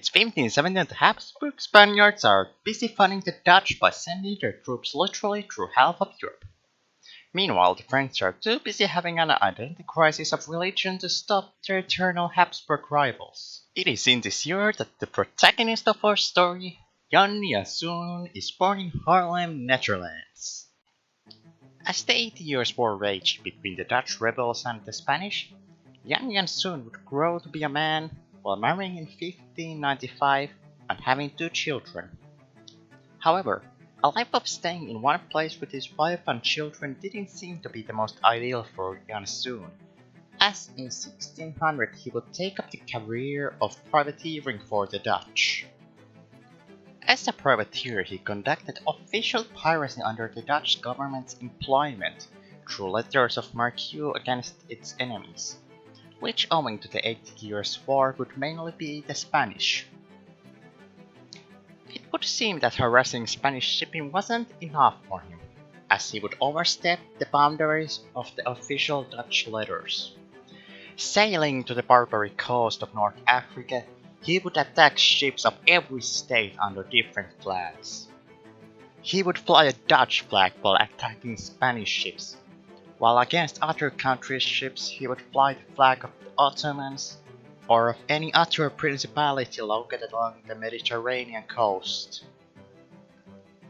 It's 1570 and the Habsburg Spaniards are busy fighting the Dutch by sending their troops literally through half of Europe. Meanwhile, the French are too busy having an identity crisis of religion to stop their eternal Habsburg rivals. It is in this year that the protagonist of our story, Jan Janszoon, is born in Haarlem, Netherlands. As the 80 Years' War raged between the Dutch rebels and the Spanish, Jan Janszoon would grow to be a man while marrying in 1595 and having 2 children. However, a life of staying in one place with his wife and children didn't seem to be the most ideal for Janszoon, as in 1600 he would take up the career of privateering for the Dutch. As a privateer, he conducted official piracy under the Dutch government's employment through letters of marque against its enemies, which owing to the 80 Years' War would mainly be the Spanish. It would seem that harassing Spanish shipping wasn't enough for him, as he would overstep the boundaries of the official Dutch letters. Sailing to the Barbary coast of North Africa, he would attack ships of every state under different flags. He would fly a Dutch flag while attacking Spanish ships, while against other countries' ships he would fly the flag of the Ottomans or of any other principality located along the Mediterranean coast.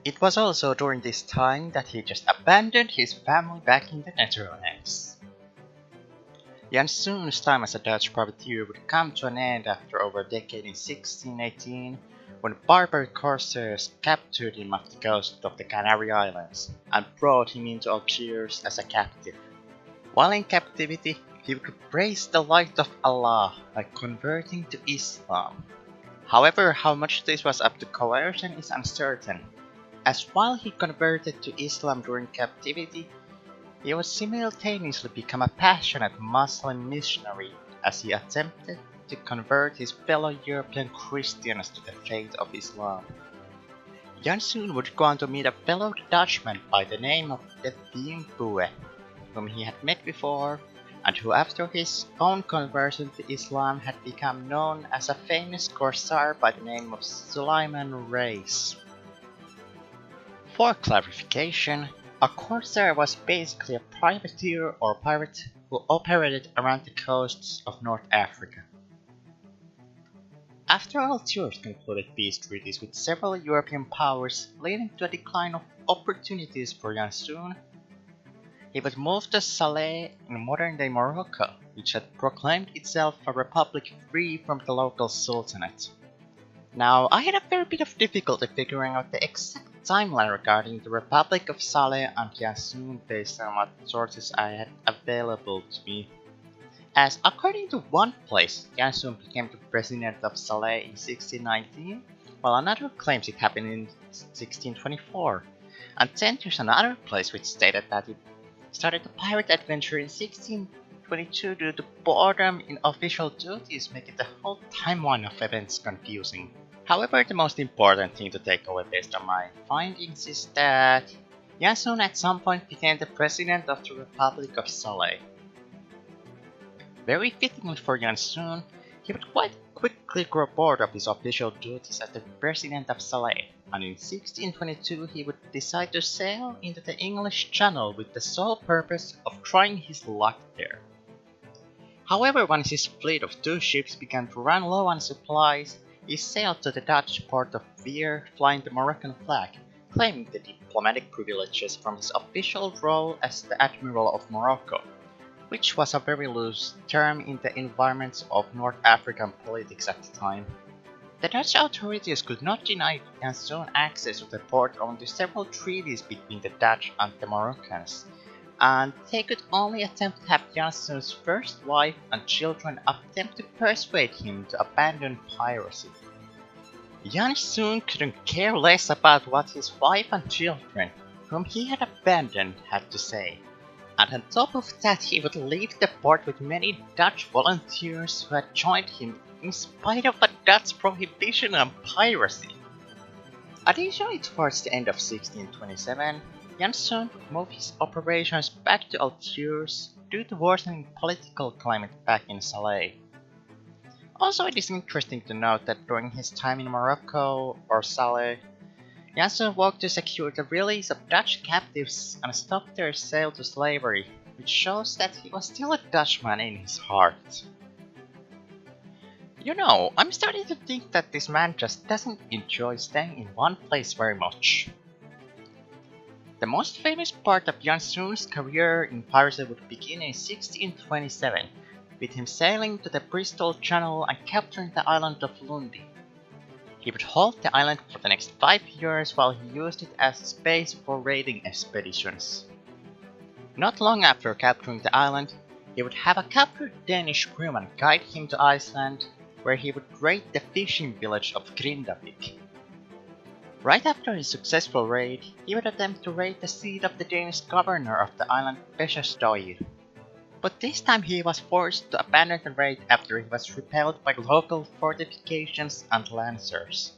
It was also during this time that he just abandoned his family back in the Netherlands. Janszoon's time as a Dutch privateer would come to an end after over a decade in 1618, when Barbary corsairs captured him off the coast of the Canary Islands and brought him into Algiers as a captive. While in captivity, he would praise the light of Allah by converting to Islam. However, how much this was up to coercion is uncertain, as while he converted to Islam during captivity, he would simultaneously become a passionate Muslim missionary as he attempted to convert his fellow European Christians to the faith of Islam. Janszoon would go on to meet a fellow Dutchman by the name of De Boer, whom he had met before, and who after his own conversion to Islam had become known as a famous corsair by the name of Suleiman Reis. For clarification, a corsair was basically a privateer or pirate who operated around the coasts of North Africa. After Algiers concluded peace treaties with several European powers, leading to a decline of opportunities for Janszoon, he would move to Salé in modern-day Morocco, which had proclaimed itself a republic free from the local sultanate. Now, I had a fair bit of difficulty figuring out the exact timeline regarding the Republic of Salé and Janszoon based on what sources I had available to me, as according to one place, Janszoon became the president of Salé in 1619, while another claims it happened in 1624, and then there's another place which stated that it started a pirate adventure in 1622 due to boredom in official duties, making the whole timeline of events confusing. However, the most important thing to take away based on my findings is that Janszoon at some point became the president of the Republic of Salé. Very fittingly for Janszoon, he would quite quickly grow bored of his official duties as the president of Salé, and in 1622 he would decide to sail into the English Channel with the sole purpose of trying his luck there. However, once his fleet of 2 ships began to run low on supplies, he sailed to the Dutch port of Veer flying the Moroccan flag, claiming the diplomatic privileges from his official role as the Admiral of Morocco, which was a very loose term in the environments of North African politics at the time. The Dutch authorities could not deny Janszoon access to the port owing to several treaties between the Dutch and the Moroccans, and they could only attempt to have Janszoon's first wife and children attempt to persuade him to abandon piracy. Janszoon couldn't care less about what his wife and children, whom he had abandoned, had to say, and on top of that he would leave the port with many Dutch volunteers who had joined him in spite of a Dutch prohibition on piracy. Additionally, towards the end of 1627, Janszoon would move his operations back to Algiers due to worsening political climate back in Salé. Also, it is interesting to note that during his time in Morocco or Saleh, Janszoon worked to secure the release of Dutch captives and stop their sale to slavery, which shows that he was still a Dutchman in his heart. You know, I'm starting to think that this man just doesn't enjoy staying in one place very much. The most famous part of Janszoon's career in piracy would begin in 1627, with him sailing to the Bristol Channel and capturing the island of Lundy. He would hold the island for the next 5 years while he used it as a base for raiding expeditions. Not long after capturing the island, he would have a captured Danish crewman guide him to Iceland, where he would raid the fishing village of Grindavik. Right after his successful raid, he would attempt to raid the seat of the Danish governor of the island Peshastoir. But this time he was forced to abandon the raid after he was repelled by local fortifications and lancers.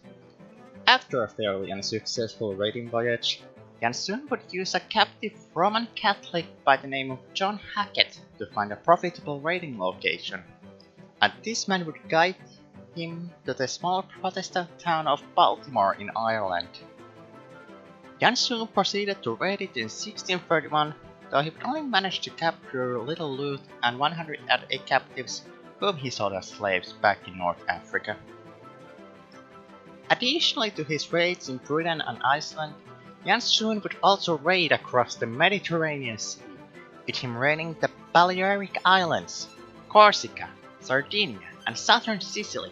After a fairly unsuccessful raiding voyage, Janszoon would use a captive Roman Catholic by the name of John Hackett to find a profitable raiding location, and this man would guide him to the small Protestant town of Baltimore in Ireland. Janszoon proceeded to raid it in 1631, though he would only manage to capture little loot and 108 captives whom he sold as slaves back in North Africa. Additionally to his raids in Britain and Iceland, Janszoon would also raid across the Mediterranean Sea, with him raiding the Balearic Islands, Corsica, Sardinia, and southern Sicily,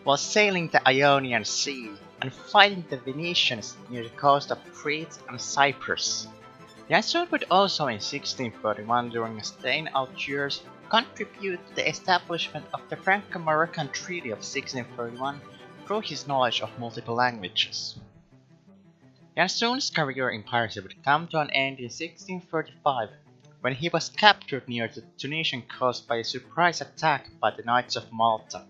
while sailing the Ionian Sea and fighting the Venetians near the coast of Crete and Cyprus. Janszoon would also in 1631, during a stay in Algiers, contribute to the establishment of the Franco-Moroccan Treaty of 1631 through his knowledge of multiple languages. Janszoon's career in piracy would come to an end in 1635, when he was captured near the Tunisian coast by a surprise attack by the Knights of Malta.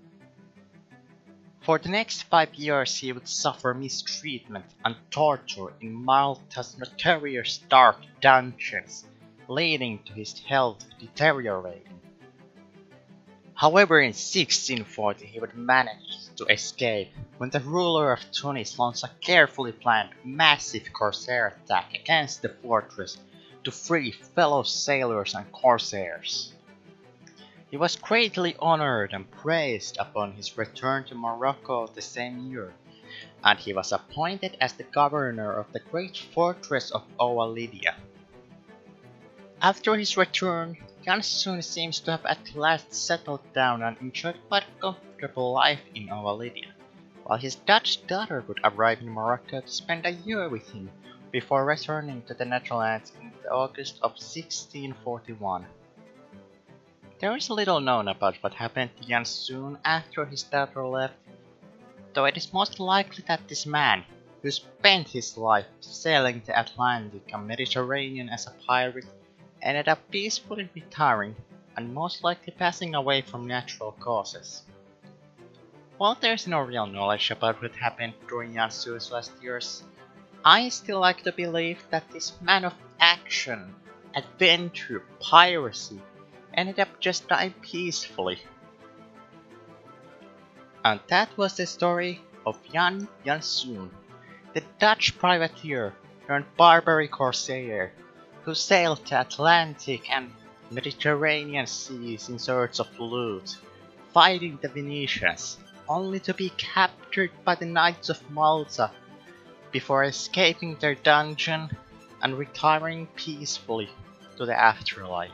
For the next 5 years he would suffer mistreatment and torture in Malta's notorious dark dungeons, leading to his health deteriorating. However, in 1640 he would manage to escape when the ruler of Tunis launched a carefully planned massive corsair attack against the fortress to free fellow sailors and corsairs. He was greatly honored and praised upon his return to Morocco the same year, and he was appointed as the governor of the great fortress of Oa Lydia. After his return, Janszoon seems to have at last settled down and enjoyed quite a comfortable life in Oa Lydia, while his Dutch daughter would arrive in Morocco to spend a year with him before returning to the Netherlands in August of 1641. There is little known about what happened to Janszoon after his daughter left, though it is most likely that this man, who spent his life sailing the Atlantic and Mediterranean as a pirate, ended up peacefully retiring and most likely passing away from natural causes. While there is no real knowledge about what happened during Janszoon's last years, I still like to believe that this man of action, adventure, piracy, ended up just dying peacefully. And that was the story of Jan Janszoon, the Dutch privateer turned Barbary corsair who sailed the Atlantic and Mediterranean seas in search of loot, fighting the Venetians, only to be captured by the Knights of Malta before escaping their dungeon and retiring peacefully to the afterlife.